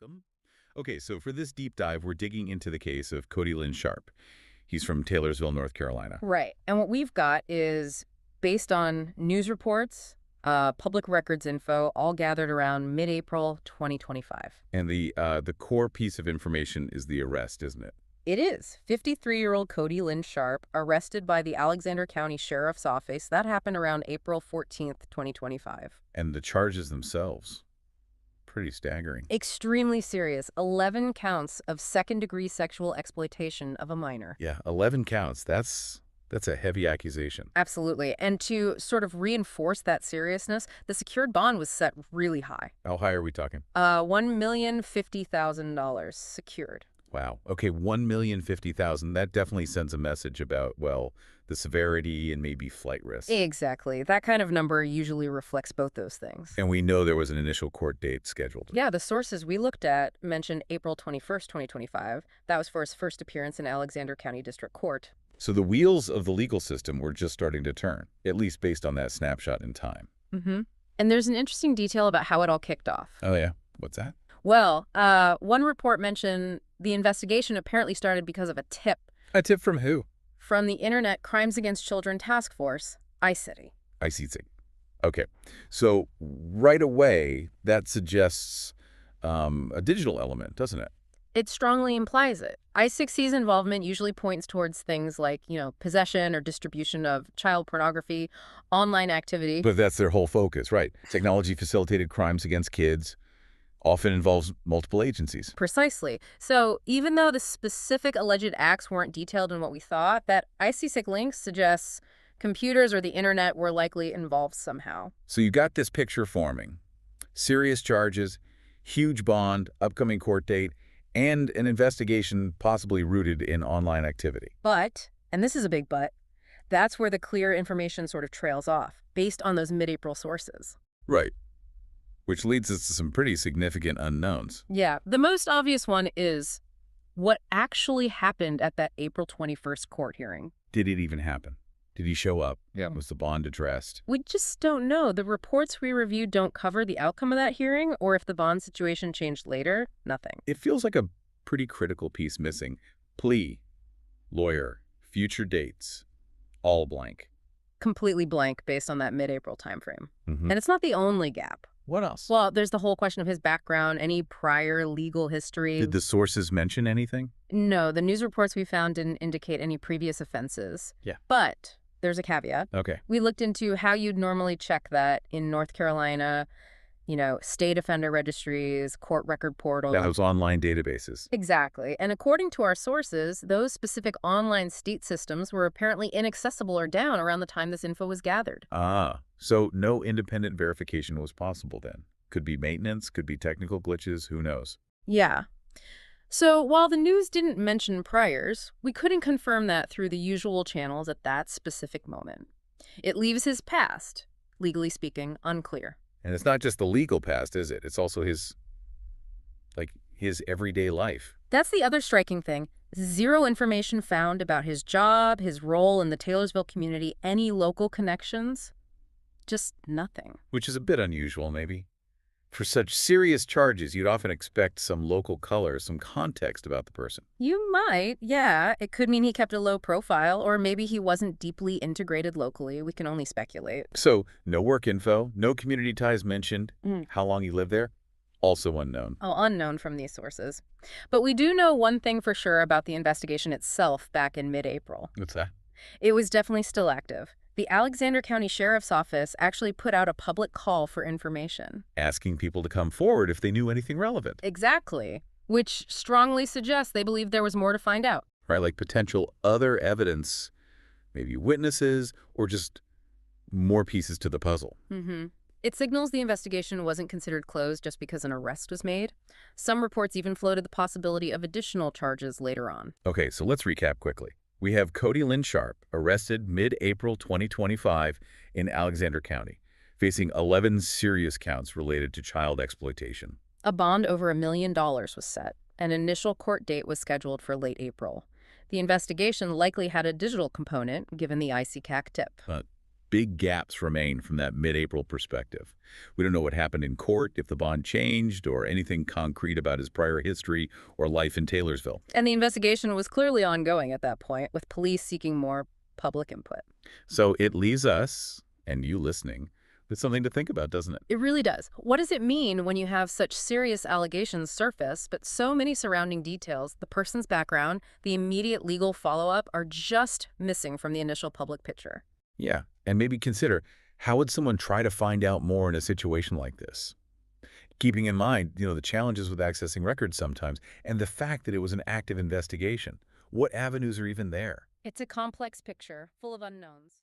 Welcome. Okay, so for this deep dive, we're digging into the case of Cody Lynn Sharp. He's from Taylorsville, North Carolina. Right. And what we've got is based on news reports, public records info, all gathered around mid-April 2025. And the core piece of information is the arrest, isn't it? It is 53-year-old Cody Lynn Sharp arrested by the Alexander County Sheriff's Office. That happened around April 14th, 2025. And the charges themselves, pretty staggering. Extremely serious. 11 counts of second-degree sexual exploitation of a minor. Yeah, 11 counts. That's a heavy accusation. Absolutely. And to sort of reinforce that seriousness, the secured bond was set really high. How high are we talking? $1,050,000 secured. Wow. Okay, $1,050,000. That definitely sends a message about, well, the severity and maybe flight risk. Exactly. That kind of number usually reflects both those things. And we know there was an initial court date scheduled. Yeah, the sources we looked at mentioned April 21st, 2025. That was for his first appearance in Alexander County District Court. So the wheels of the legal system were just starting to turn, at least based on that snapshot in time. Mm-hmm. And there's an interesting detail about how it all kicked off. Oh, yeah? What's that? Well, one report mentioned the investigation apparently started because of a tip. A tip from who? From the Internet Crimes Against Children Task Force, ICITI. ICC. Okay. So right away, that suggests a digital element, doesn't it? It strongly implies it. I6C's involvement usually points towards things like, possession or distribution of child pornography, online activity. But that's their whole focus, right? Technology-facilitated crimes against kids often involves multiple agencies. Precisely. So even though the specific alleged acts weren't detailed in what we thought, that ICSIC link suggests computers or the Internet were likely involved somehow. So you got this picture forming. Serious charges, huge bond, upcoming court date, and an investigation possibly rooted in online activity. But, and this is a big but, that's where the clear information sort of trails off, based on those mid-April sources. Right. Which leads us to some pretty significant unknowns. Yeah, the most obvious one is what actually happened at that April 21st court hearing. Did it even happen? Did he show up? Yeah. Was the bond addressed? We just don't know. The reports we reviewed don't cover the outcome of that hearing, or if the bond situation changed later, nothing. It feels like a pretty critical piece missing. Plea, lawyer, future dates, all blank. Completely blank based on that mid-April timeframe. Mm-hmm. And it's not the only gap. What else? Well, there's the whole question of his background, any prior legal history. Did the sources mention anything? No, the news reports we found didn't indicate any previous offenses. Yeah. But there's a caveat. Okay. We looked into how you'd normally check that in North Carolina, state offender registries, court record portal. Those online databases. Exactly. And according to our sources, those specific online state systems were apparently inaccessible or down around the time this info was gathered. Ah, so no independent verification was possible then. Could be maintenance, could be technical glitches, who knows? Yeah. So while the news didn't mention priors, we couldn't confirm that through the usual channels at that specific moment. It leaves his past, legally speaking, unclear. And it's not just the legal past, is it? It's also his everyday life. That's the other striking thing. Zero information found about his job, his role in the Taylorsville community, any local connections. Just nothing. Which is a bit unusual, maybe. For such serious charges, you'd often expect some local color, some context about the person. You might, yeah. It could mean he kept a low profile, or maybe he wasn't deeply integrated locally. We can only speculate. So, no work info, no community ties mentioned. How long he lived there? Also unknown. Oh, unknown from these sources. But we do know one thing for sure about the investigation itself back in mid-April. What's that? It was definitely still active. The Alexander County Sheriff's Office actually put out a public call for information. Asking people to come forward if they knew anything relevant. Exactly. Which strongly suggests they believed there was more to find out. Right, like potential other evidence, maybe witnesses, or just more pieces to the puzzle. Mm-hmm. It signals the investigation wasn't considered closed just because an arrest was made. Some reports even floated the possibility of additional charges later on. Okay, so let's recap quickly. We have Cody Lynn Sharp, arrested mid-April 2025 in Alexander County, facing 11 serious counts related to child exploitation. A bond over $1 million was set. An initial court date was scheduled for late April. The investigation likely had a digital component, given the ICCAC tip. But big gaps remain from that mid-April perspective. We don't know what happened in court, if the bond changed, or anything concrete about his prior history or life in Taylorsville. And the investigation was clearly ongoing at that point, with police seeking more public input. So it leaves us, and you listening, with something to think about, doesn't it? It really does. What does it mean when you have such serious allegations surface, but so many surrounding details, the person's background, the immediate legal follow-up, are just missing from the initial public picture? Yeah, and maybe consider, how would someone try to find out more in a situation like this? Keeping in mind, the challenges with accessing records sometimes, and the fact that it was an active investigation. What avenues are even there? It's a complex picture, full of unknowns.